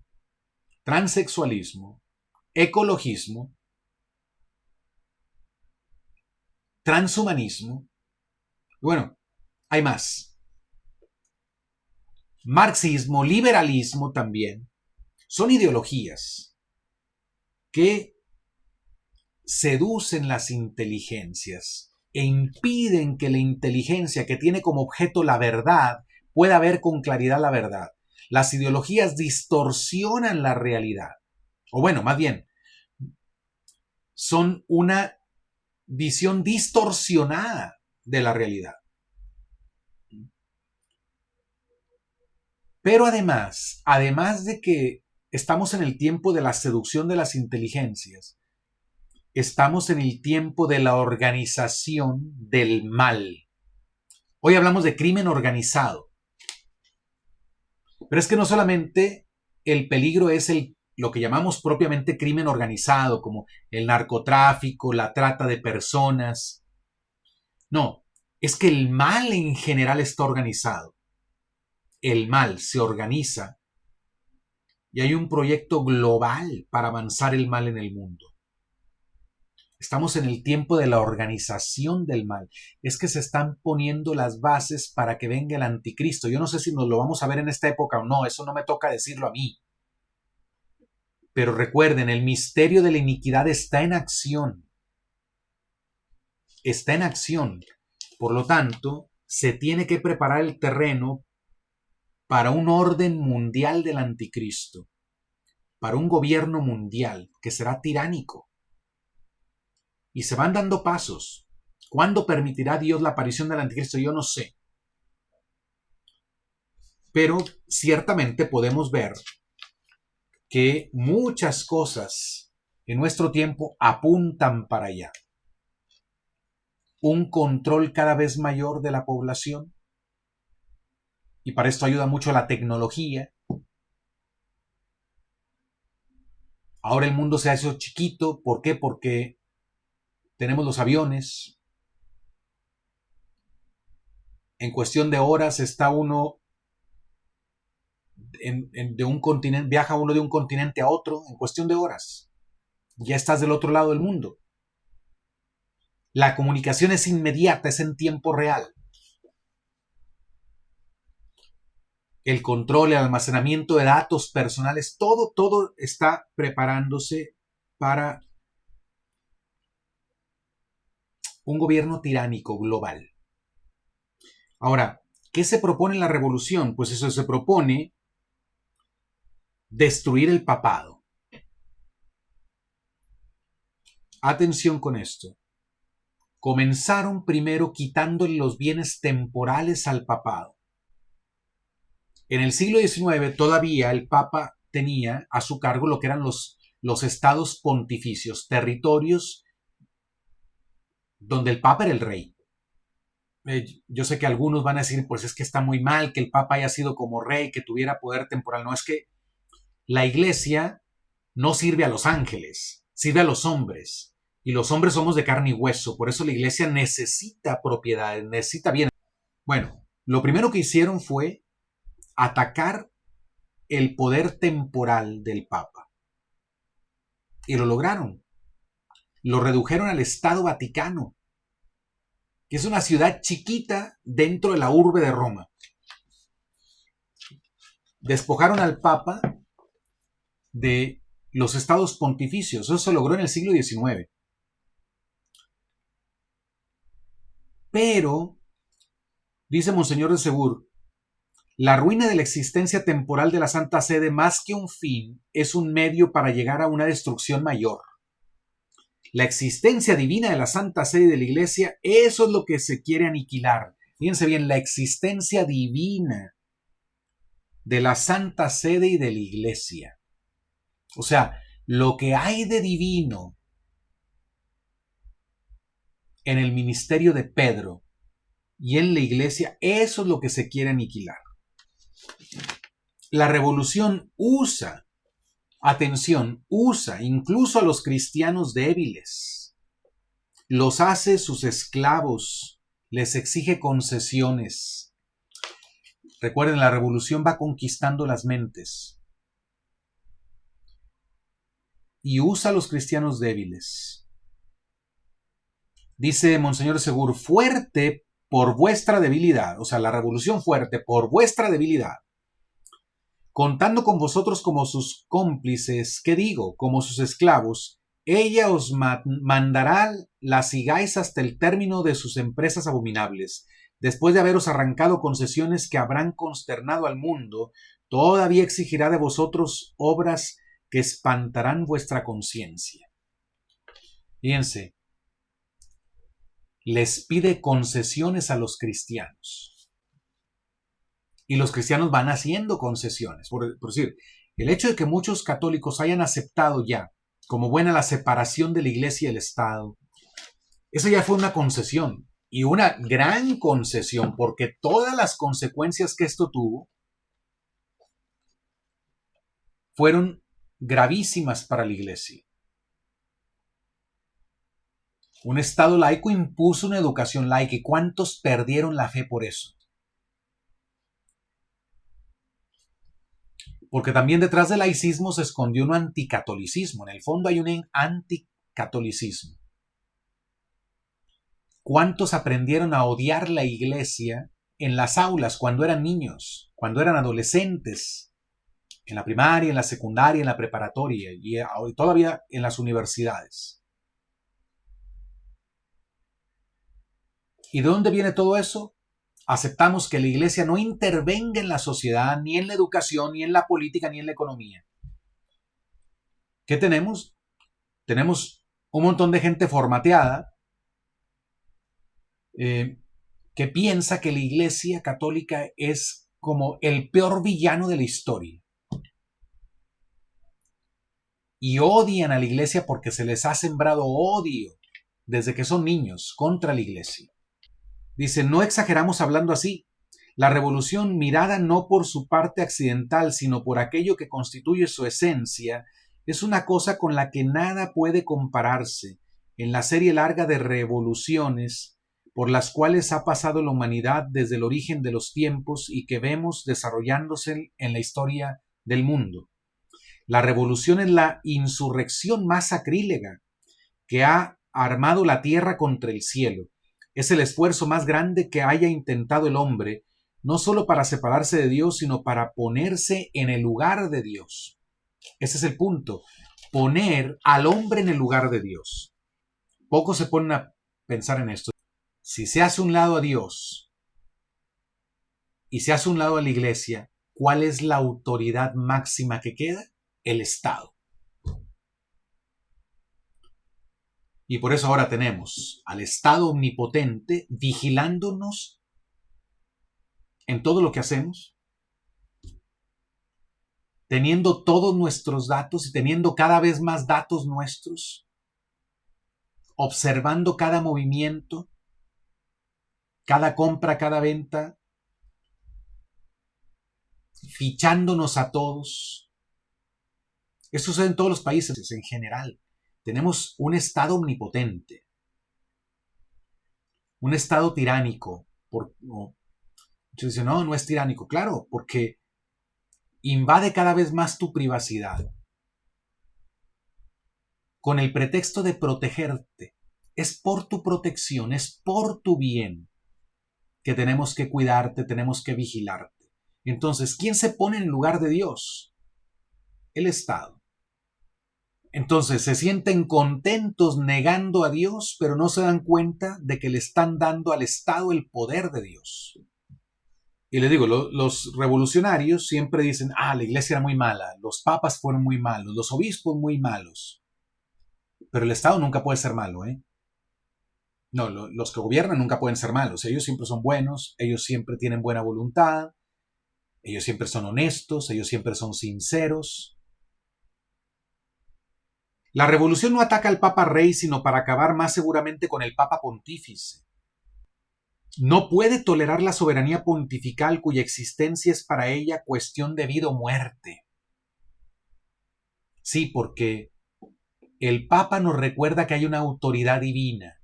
transexualismo, ecologismo, transhumanismo. Bueno, hay más. Marxismo, liberalismo también. Son ideologías que seducen las inteligencias e impiden que la inteligencia que tiene como objeto la verdad pueda ver con claridad la verdad. Las ideologías distorsionan la realidad. O bueno, más bien, son una visión distorsionada de la realidad. Pero además de que estamos en el tiempo de la seducción de las inteligencias, estamos en el tiempo de la organización del mal. Hoy hablamos de crimen organizado. Pero es que no solamente el peligro es lo que llamamos propiamente crimen organizado, como el narcotráfico, la trata de personas. No, es que el mal en general está organizado. El mal se organiza y hay un proyecto global para avanzar el mal en el mundo. Estamos en el tiempo de la organización del mal. Es que se están poniendo las bases para que venga el anticristo. Yo no sé si nos lo vamos a ver en esta época o no, eso no me toca decirlo a mí. Pero recuerden, el misterio de la iniquidad está en acción. Está en acción. Por lo tanto, se tiene que preparar el terreno para un orden mundial del anticristo, para un gobierno mundial que será tiránico. Y se van dando pasos. ¿Cuándo permitirá Dios la aparición del anticristo? Yo no sé. Pero ciertamente podemos ver que muchas cosas en nuestro tiempo apuntan para allá. Un control cada vez mayor de la población. Y para esto ayuda mucho la tecnología. Ahora el mundo se ha hecho chiquito. ¿Por qué? Porque tenemos los aviones. En cuestión de horas está uno de un continente, viaja uno de un continente a otro en cuestión de horas. Ya estás del otro lado del mundo. La comunicación es inmediata, es en tiempo real. El control, el almacenamiento de datos personales, todo está preparándose para un gobierno tiránico global. Ahora, ¿qué se propone en la revolución? Pues eso se propone destruir el papado. Atención con esto. Comenzaron primero quitándole los bienes temporales al papado. En el siglo XIX todavía el Papa tenía a su cargo lo que eran los estados pontificios, territorios donde el Papa era el rey. Yo sé que algunos van a decir, pues es que está muy mal que el Papa haya sido como rey, que tuviera poder temporal. No, es que la Iglesia no sirve a los ángeles, sirve a los hombres. Y los hombres somos de carne y hueso. Por eso la Iglesia necesita propiedades, necesita bienes. Bueno, lo primero que hicieron fue atacar el poder temporal del Papa. Y lo lograron. Lo redujeron al Estado Vaticano, que es una ciudad chiquita dentro de la urbe de Roma. Despojaron al Papa de los estados pontificios. Eso se logró en el siglo XIX. Pero, dice Monseñor de Segur, La ruina de la existencia temporal de la Santa Sede, más que un fin, es un medio para llegar a una destrucción mayor. La existencia divina de la Santa Sede y de la Iglesia, eso es lo que se quiere aniquilar. Fíjense bien, la existencia divina de la Santa Sede y de la Iglesia. O sea, lo que hay de divino en el ministerio de Pedro y en la Iglesia, eso es lo que se quiere aniquilar. La revolución usa incluso a los cristianos débiles. Los hace sus esclavos, les exige concesiones. Recuerden, la revolución va conquistando las mentes. Y usa a los cristianos débiles. Dice Monseñor Segur, fuerte por vuestra debilidad, o sea, la revolución fuerte por vuestra debilidad, contando con vosotros como sus cómplices, ¿qué digo? Como sus esclavos, ella os mandará la sigáis hasta el término de sus empresas abominables. Después de haberos arrancado concesiones que habrán consternado al mundo, todavía exigirá de vosotros obras que espantarán vuestra conciencia. Fíjense, les pide concesiones a los cristianos. Y los cristianos van haciendo concesiones. Por decir, el hecho de que muchos católicos hayan aceptado ya como buena la separación de la Iglesia y el Estado, eso ya fue una concesión. Y una gran concesión, porque todas las consecuencias que esto tuvo fueron gravísimas para la Iglesia. Un Estado laico impuso una educación laica. ¿Y cuántos perdieron la fe por eso? Porque también detrás del laicismo se escondió un anticatolicismo. En el fondo hay un anticatolicismo. ¿Cuántos aprendieron a odiar la Iglesia en las aulas cuando eran niños, cuando eran adolescentes, en la primaria, en la secundaria, en la preparatoria y todavía en las universidades? ¿Y de dónde viene todo eso? Aceptamos que la Iglesia no intervenga en la sociedad, ni en la educación, ni en la política, ni en la economía. ¿Qué tenemos? Tenemos un montón de gente formateada que piensa que la Iglesia católica es como el peor villano de la historia. Y odian a la Iglesia porque se les ha sembrado odio desde que son niños contra la Iglesia. Dice, no exageramos hablando así. La revolución, mirada no por su parte accidental, sino por aquello que constituye su esencia, es una cosa con la que nada puede compararse en la serie larga de revoluciones por las cuales ha pasado la humanidad desde el origen de los tiempos y que vemos desarrollándose en la historia del mundo. La revolución es la insurrección más sacrílega que ha armado la tierra contra el cielo. Es el esfuerzo más grande que haya intentado el hombre, no solo para separarse de Dios, sino para ponerse en el lugar de Dios. Ese es el punto, poner al hombre en el lugar de Dios. Pocos se ponen a pensar en esto. Si se hace un lado a Dios y se hace un lado a la Iglesia, ¿cuál es la autoridad máxima que queda? El Estado. Y por eso ahora tenemos al Estado omnipotente vigilándonos en todo lo que hacemos, teniendo todos nuestros datos y teniendo cada vez más datos nuestros, observando cada movimiento, cada compra, cada venta, fichándonos a todos. Eso sucede en todos los países en general. Tenemos un Estado omnipotente, un Estado tiránico. Muchos dicen, no es tiránico. Claro, porque invade cada vez más tu privacidad con el pretexto de protegerte. Es por tu protección, es por tu bien que tenemos que cuidarte, tenemos que vigilarte. Entonces, ¿quién se pone en el lugar de Dios? El Estado. Entonces se sienten contentos negando a Dios, pero no se dan cuenta de que le están dando al Estado el poder de Dios. Y les digo, los revolucionarios siempre dicen, la iglesia era muy mala, los papas fueron muy malos, los obispos muy malos. Pero el Estado nunca puede ser malo, ¿eh? No, los que gobiernan nunca pueden ser malos. Ellos siempre son buenos, ellos siempre tienen buena voluntad, ellos siempre son honestos, ellos siempre son sinceros. La revolución no ataca al Papa Rey, sino para acabar más seguramente con el Papa Pontífice. No puede tolerar la soberanía pontifical cuya existencia es para ella cuestión de vida o muerte. Sí, porque el Papa nos recuerda que hay una autoridad divina.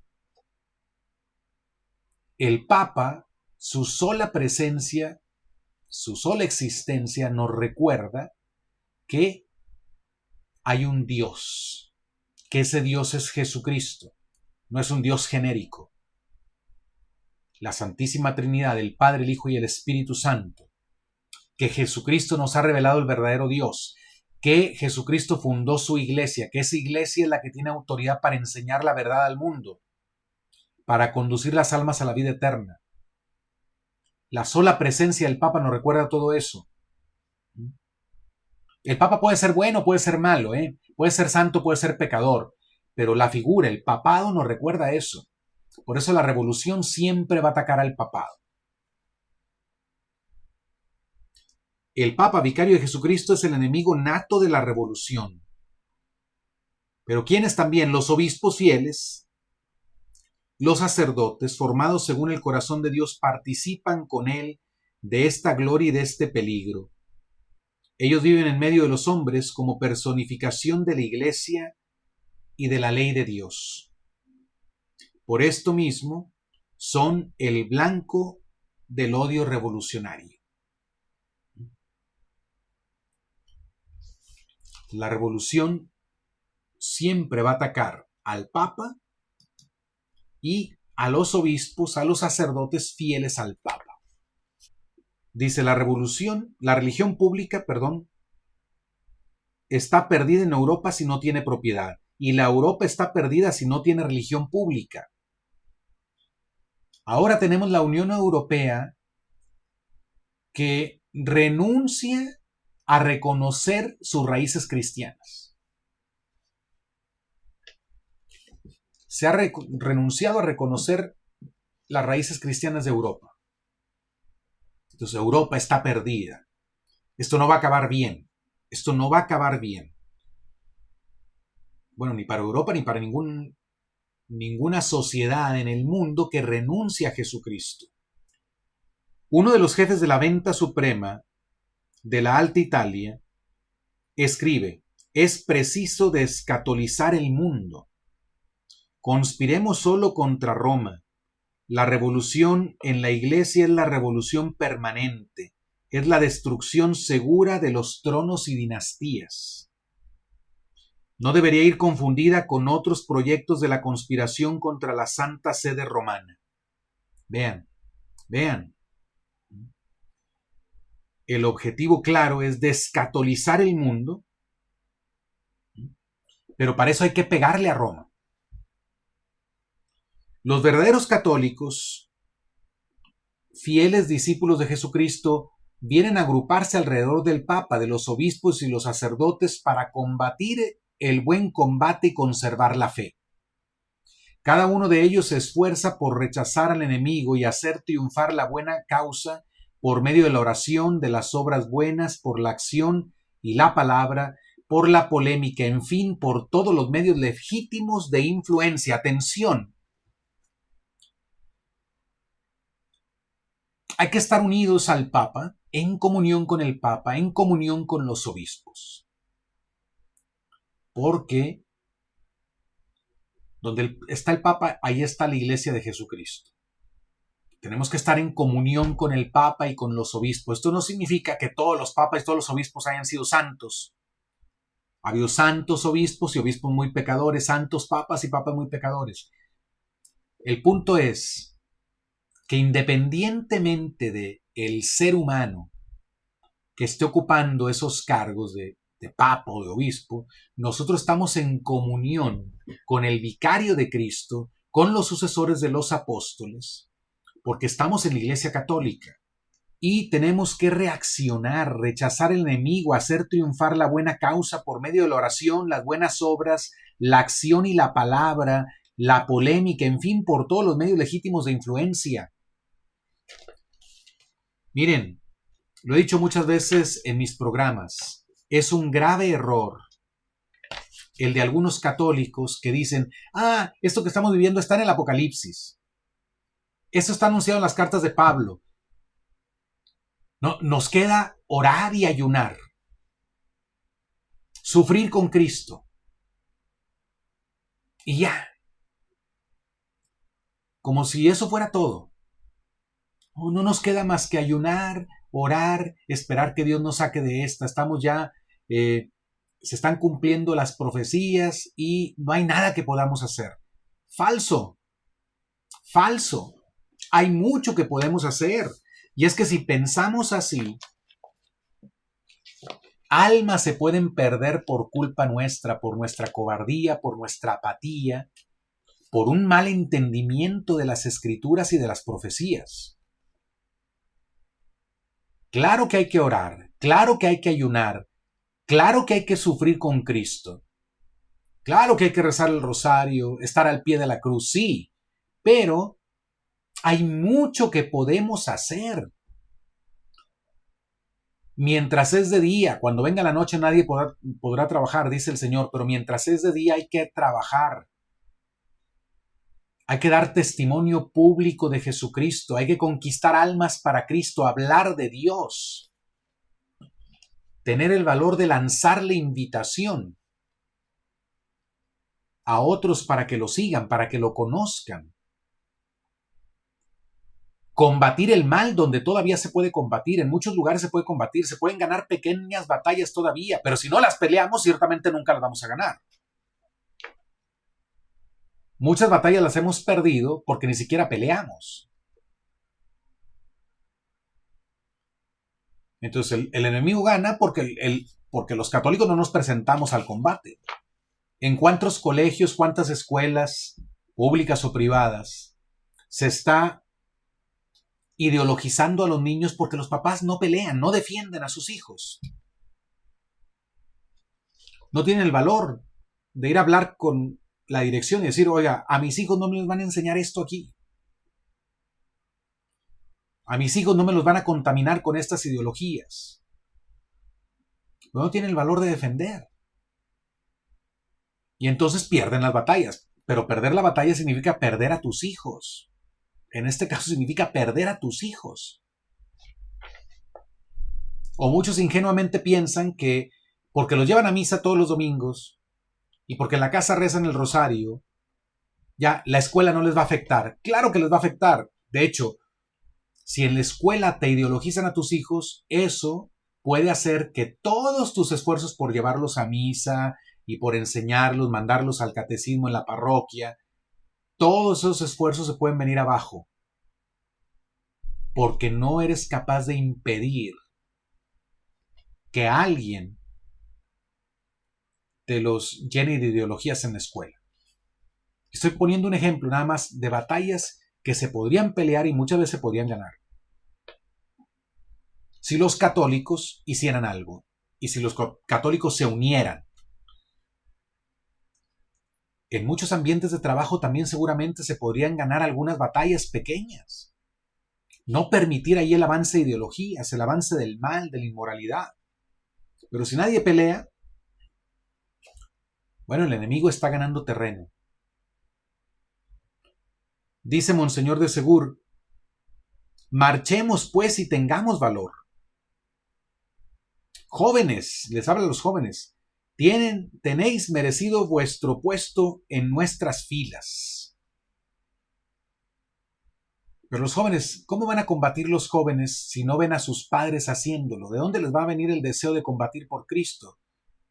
El Papa, su sola presencia, su sola existencia nos recuerda que hay un Dios, que ese Dios es Jesucristo, no es un Dios genérico. La Santísima Trinidad, el Padre, el Hijo y el Espíritu Santo, que Jesucristo nos ha revelado el verdadero Dios, que Jesucristo fundó su iglesia, que esa iglesia es la que tiene autoridad para enseñar la verdad al mundo, para conducir las almas a la vida eterna. La sola presencia del Papa nos recuerda todo eso. El Papa puede ser bueno, puede ser malo, puede ser santo, puede ser pecador, pero la figura, el papado, nos recuerda eso. Por eso la revolución siempre va a atacar al papado. El Papa, vicario de Jesucristo, es el enemigo nato de la revolución. Pero ¿quiénes también? Los obispos fieles, los sacerdotes, formados según el corazón de Dios, participan con él de esta gloria y de este peligro. Ellos viven en medio de los hombres como personificación de la Iglesia y de la ley de Dios. Por esto mismo, son el blanco del odio revolucionario. La revolución siempre va a atacar al Papa y a los obispos, a los sacerdotes fieles al Papa. Dice la religión pública, está perdida en Europa si no tiene propiedad. Y la Europa está perdida si no tiene religión pública. Ahora tenemos la Unión Europea que renuncia a reconocer sus raíces cristianas. Se ha renunciado a reconocer las raíces cristianas de Europa. Entonces Europa está perdida. Esto no va a acabar bien. Esto no va a acabar bien. Bueno, ni para Europa ni para ninguna sociedad en el mundo que renuncie a Jesucristo. Uno de los jefes de la venta suprema de la Alta Italia escribe: es preciso descatolizar el mundo. Conspiremos solo contra Roma. La revolución en la Iglesia es la revolución permanente, es la destrucción segura de los tronos y dinastías. No debería ir confundida con otros proyectos de la conspiración contra la Santa Sede Romana. Vean. El objetivo claro es descatolizar el mundo, pero para eso hay que pegarle a Roma. Los verdaderos católicos, fieles discípulos de Jesucristo, vienen a agruparse alrededor del Papa, de los obispos y los sacerdotes para combatir el buen combate y conservar la fe. Cada uno de ellos se esfuerza por rechazar al enemigo y hacer triunfar la buena causa por medio de la oración, de las obras buenas, por la acción y la palabra, por la polémica, en fin, por todos los medios legítimos de influencia. Atención. Hay que estar unidos al Papa, en comunión con el Papa, en comunión con los obispos. Porque donde está el Papa, ahí está la Iglesia de Jesucristo. Tenemos que estar en comunión con el Papa y con los obispos. Esto no significa que todos los papas y todos los obispos hayan sido santos. Ha habido santos obispos y obispos muy pecadores, santos papas y papas muy pecadores. El punto es que independientemente de el ser humano que esté ocupando esos cargos de papa o de obispo, nosotros estamos en comunión con el vicario de Cristo, con los sucesores de los apóstoles, porque estamos en la Iglesia Católica y tenemos que reaccionar, rechazar al enemigo, hacer triunfar la buena causa por medio de la oración, las buenas obras, la acción y la palabra, la polémica, en fin, por todos los medios legítimos de influencia. Miren, lo he dicho muchas veces en mis programas, es un grave error el de algunos católicos que dicen, esto que estamos viviendo está en el Apocalipsis. Esto está anunciado en las cartas de Pablo. No, nos queda orar y ayunar. Sufrir con Cristo. Y ya. Como si eso fuera todo. No nos queda más que ayunar, orar, esperar que Dios nos saque de esta. Estamos ya, se están cumpliendo las profecías y no hay nada que podamos hacer. Falso. Falso. Hay mucho que podemos hacer. Y es que si pensamos así, almas se pueden perder por culpa nuestra, por nuestra cobardía, por nuestra apatía, por un mal entendimiento de las escrituras y de las profecías. Claro que hay que orar, claro que hay que ayunar, claro que hay que sufrir con Cristo, claro que hay que rezar el rosario, estar al pie de la cruz, sí, pero hay mucho que podemos hacer. Mientras es de día, cuando venga la noche nadie podrá trabajar, dice el Señor, pero mientras es de día hay que trabajar. Hay que dar testimonio público de Jesucristo, hay que conquistar almas para Cristo, hablar de Dios, tener el valor de lanzarle invitación a otros para que lo sigan, para que lo conozcan. Combatir el mal donde todavía se puede combatir, en muchos lugares se puede combatir, se pueden ganar pequeñas batallas todavía, pero si no las peleamos, ciertamente nunca las vamos a ganar. Muchas batallas las hemos perdido porque ni siquiera peleamos. Entonces el enemigo gana porque los católicos no nos presentamos al combate. ¿En cuántos colegios, cuántas escuelas, públicas o privadas, se está ideologizando a los niños porque los papás no pelean, no defienden a sus hijos? No tienen el valor de ir a hablar con la dirección y decir, oiga, a mis hijos no me les van a enseñar esto aquí. A mis hijos no me los van a contaminar con estas ideologías. No tienen el valor de defender. Y entonces pierden las batallas. Pero perder la batalla significa perder a tus hijos. En este caso significa perder a tus hijos. O muchos ingenuamente piensan que porque los llevan a misa todos los domingos y porque en la casa rezan el rosario, ya la escuela no les va a afectar. Claro que les va a afectar. De hecho, si en la escuela te ideologizan a tus hijos, eso puede hacer que todos tus esfuerzos por llevarlos a misa y por enseñarlos, mandarlos al catecismo en la parroquia, todos esos esfuerzos se pueden venir abajo. Porque no eres capaz de impedir que alguien te los llene de ideologías en la escuela. Estoy poniendo un ejemplo nada más de batallas que se podrían pelear y muchas veces se podrían ganar. Si los católicos hicieran algo y si los católicos se unieran. En muchos ambientes de trabajo también seguramente se podrían ganar algunas batallas pequeñas. No permitir ahí el avance de ideologías, el avance del mal, de la inmoralidad. Pero si nadie pelea, bueno, el enemigo está ganando terreno. Dice Monseñor de Segur, marchemos pues y tengamos valor. Jóvenes, les habla a los jóvenes, tenéis merecido vuestro puesto en nuestras filas. Pero los jóvenes, ¿cómo van a combatir los jóvenes si no ven a sus padres haciéndolo? ¿De dónde les va a venir el deseo de combatir por Cristo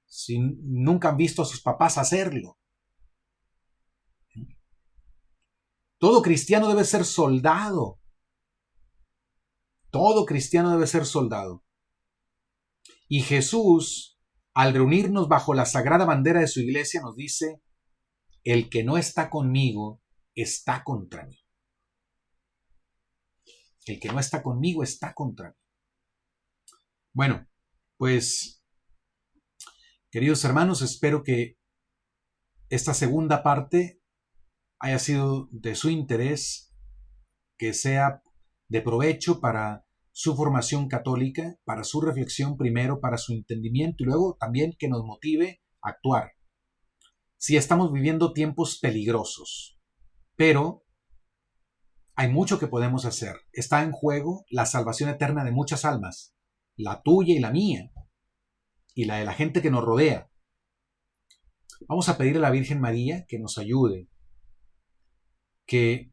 si nunca han visto a sus papás hacerlo? Todo cristiano debe ser soldado. Todo cristiano debe ser soldado. Y Jesús, al reunirnos bajo la sagrada bandera de su iglesia, nos dice, el que no está conmigo, está contra mí. El que no está conmigo, está contra mí. Bueno, pues, queridos hermanos, espero que esta segunda parte haya sido de su interés, que sea de provecho para su formación católica, para su reflexión primero, para su entendimiento y luego también que nos motive a actuar. Sí, estamos viviendo tiempos peligrosos, pero hay mucho que podemos hacer. Está en juego la salvación eterna de muchas almas, la tuya y la mía, y la de la gente que nos rodea. Vamos a pedir a la Virgen María que nos ayude, que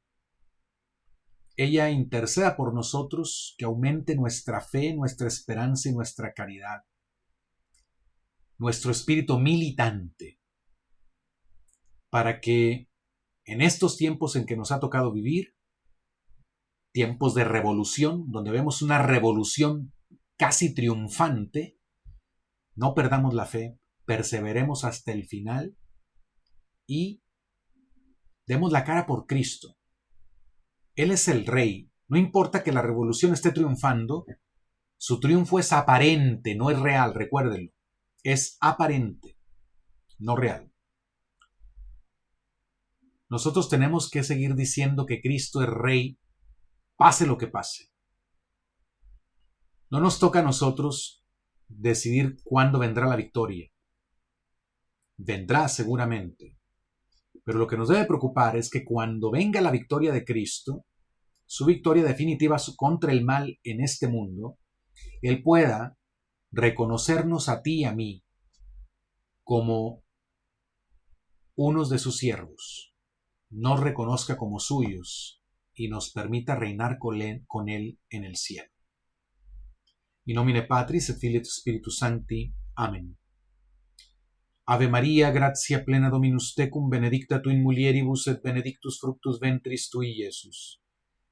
ella interceda por nosotros, que aumente nuestra fe, nuestra esperanza y nuestra caridad, nuestro espíritu militante, para que en estos tiempos en que nos ha tocado vivir, tiempos de revolución, donde vemos una revolución casi triunfante, no perdamos la fe, perseveremos hasta el final y demos la cara por Cristo. Él es el Rey. No importa que la revolución esté triunfando, su triunfo es aparente, no es real, recuérdenlo. Es aparente, no real. Nosotros tenemos que seguir diciendo que Cristo es Rey, pase lo que pase. No nos toca a nosotros decidir cuándo vendrá la victoria. Vendrá seguramente. Pero lo que nos debe preocupar es que cuando venga la victoria de Cristo, su victoria definitiva contra el mal en este mundo, Él pueda reconocernos a ti y a mí como unos de sus siervos, nos reconozca como suyos y nos permita reinar con Él en el cielo. In nomine Patris et Filii et Spiritus Sancti. Amén. Ave Maria, gratia plena Dominus tecum, benedicta tu in mulieribus et benedictus fructus ventris tui, Iesus.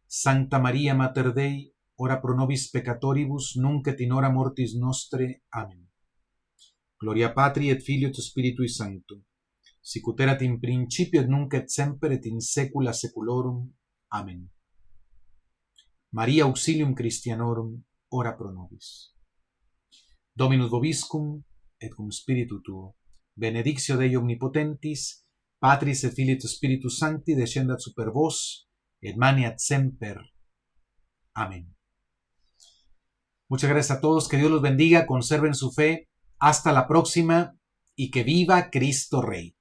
Sancta Maria Mater Dei, ora pro nobis peccatoribus, nunc et in hora mortis nostre. Amen. Gloria Patri et Filii et Spiritui Sancto, sic ut erat in principio et nunc et semper et in saecula saeculorum. Amen. Maria auxilium Christianorum, ora pro nobis. Dominus vobiscum, et cum spiritu tuo. Benedictio Dei omnipotentis, Patris et Filii et Spiritus Sancti, descendat super vos, et maniat semper. Amén. Muchas gracias a todos, que Dios los bendiga, conserven su fe. Hasta la próxima y que viva Cristo Rey.